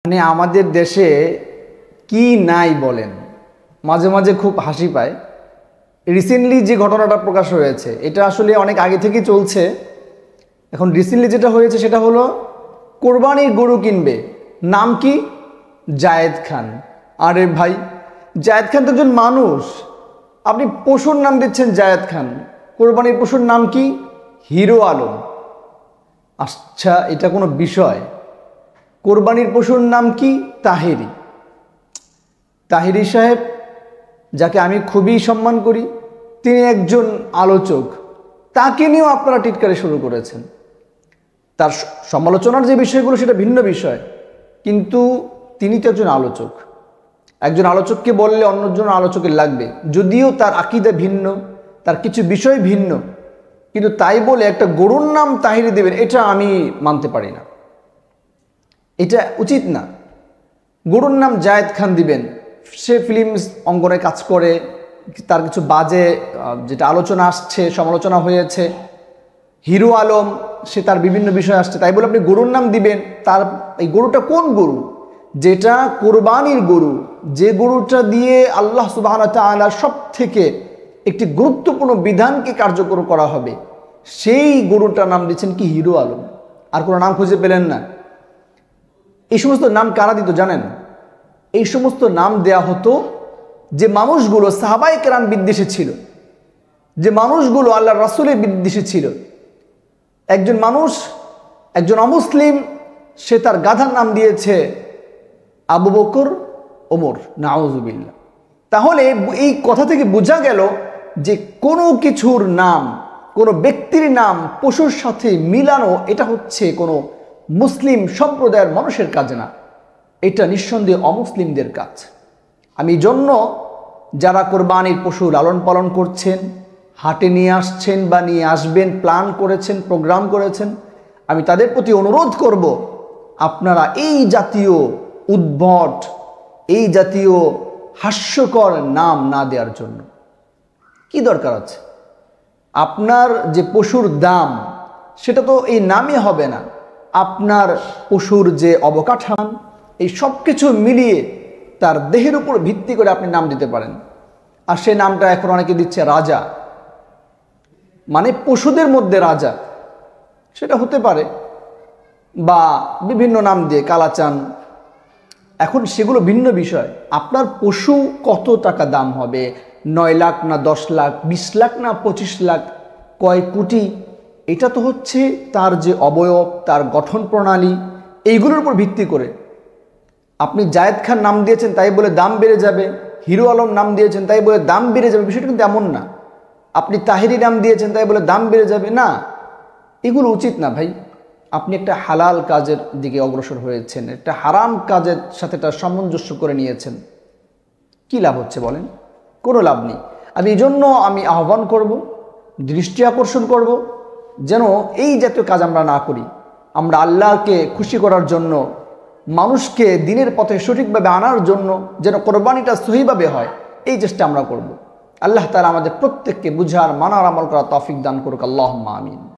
মানে আমাদের দেশে কি নাই বলেন, মাঝে মাঝে খুব হাসি পায়। রিসেন্টলি যে ঘটনাটা প্রকাশ হয়েছে এটা আসলে অনেক আগে থেকেই চলছে। এখন রিসেন্টলি যেটা হয়েছে সেটা হলো কোরবানির গরু কিনবে, নাম কি? জায়েদ খান। আরে ভাই, জায়েদ খান তো একজন মানুষ, আপনি পশুর নাম দিচ্ছেন জায়েদ খান। কোরবানির পশুর নাম কি? হিরো আলম। আচ্ছা, এটা কোনো বিষয়? কোরবানির পশুর নাম কি? তাহেরি। তাহেরি সাহেব, যাকে আমি খুবই সম্মান করি, তিনি একজন আলোচক, তাকে নিয়েও আপনারা টিটকারি শুরু করেছেন। তার সমালোচনার যে বিষয়গুলো সেটা ভিন্ন বিষয়, কিন্তু তিনি তো একজন আলোচক। একজন আলোচককে বললে অন্যজন আলোচকের লাগবে, যদিও তার আকীদা ভিন্ন, তার কিছু বিষয় ভিন্ন, কিন্তু তাই বলে একটা গরুর নাম তাহেরি দেবেন, এটা আমি মানতে পারি না, এটা উচিত না। গরুর নাম জায়েদ খান দিবেন, সে ফিল্মস অঙ্গনে কাজ করে, তার কিছু বাজে যেটা আলোচনা আসছে, সমালোচনা হয়েছে। হিরো আলম, সে তার বিভিন্ন বিষয় আসছে, তাই বলে আপনি গরুর নাম দিবেন। তার এই গরুটা কোন গরু? যেটা কোরবানির গরু, যে গরুটা দিয়ে আল্লাহ সুবহানাহু ওয়া তাআলা সব থেকে একটি গুরুত্বপূর্ণ বিধানকে কার্যকর করা হবে, সেই গরুটার নাম দিচ্ছেন কি? হিরো আলম। আর কোনো নাম খুঁজে পেলেন না। এই সমস্ত নাম কারা দিত জানেন? এই সমস্ত নাম দেয়া হতো যে মানুষগুলো সাহাবায়ে কেরাম বিদ্বেষী ছিল, যে মানুষগুলো আল্লাহ রাসূলের বিদ্বেষী ছিল। একজন মানুষ, একজন অমুসলিম, সে তার গাধার নাম দিয়েছে আবু বকর, ওমর, নাউজুবিল্লাহ। তাহলে এই কথা থেকে বোঝা গেল যে কোনো কিছুর নাম, কোনো ব্যক্তির নাম পশুর সাথে মিলানো, এটা হচ্ছে কোনো মুসলিম সম্প্রদায়ের মানুষের কাজ না, এটা নিঃসন্দেহে অমুসলিমদের কাজ। আমি জন্য যারা কোরবানির পশু লালন পালন করছেন, হাটে নিয়ে আসছেন বা নিয়ে আসবেন, প্ল্যান করেছেন, প্রোগ্রাম করেছেন, আমি তাদের প্রতি অনুরোধ করব, আপনারা এই জাতীয় উদ্ভট, এই জাতীয় হাস্যকর নাম না দেওয়ার জন্য। কি দরকার আছে? আপনার যে পশুর দাম, সেটা তো এই নামে হবে না। আপনার পশুর যে অবকাঠামো, এই সব কিছু মিলিয়ে তার দেহের উপর ভিত্তি করে আপনি নাম দিতে পারেন। আর সেই নামটা এখন অনেকে দিচ্ছে রাজা, মানে পশুদের মধ্যে রাজা, সেটা হতে পারে, বা বিভিন্ন নাম দিয়ে কালাচান। এখন সেগুলো ভিন্ন বিষয়। আপনার পশু কত টাকা দাম হবে? 9 লাখ না 10 লাখ, 20 লাখ না 25 লাখ, কয় কোটি? এটা তো হচ্ছে তার যে অবয়ব, তার গঠন প্রণালী, এইগুলোর উপর ভিত্তি করে। আপনি জায়েদ খান নাম দিয়েছেন তাই বলে দাম বেড়ে যাবে, হিরো আলম নাম দিয়েছেন তাই বলে দাম বেড়ে যাবে, বিষয়টা কিন্তু এমন না। আপনি তাহেরি নাম দিয়েছেন তাই বলে দাম বেড়ে যাবে না, এগুলো উচিত না ভাই। আপনি একটা হালাল কাজের দিকে অগ্রসর হয়েছেন, একটা হারাম কাজের সাথে তার সামঞ্জস্য করে নিয়েছেন, কি লাভ হচ্ছে বলেন? কোনো লাভ নেই। আমি এই জন্য আহ্বান করব, দৃষ্টি আকর্ষণ করব, যেন এই জাতীয় কাজ আমরা না করি। আমরা আল্লাহকে খুশি করার জন্য, মানুষকে দিনের পথে সঠিকভাবে আনার জন্য যেন কোরবানিটা সহিভাবে হয়, এই চেষ্টা আমরা করব। আল্লাহ তাআলা আমাদের প্রত্যেককে বুঝার, মানার, আমল করার তৌফিক দান করুক। আল্লাহুম্মা আমিন।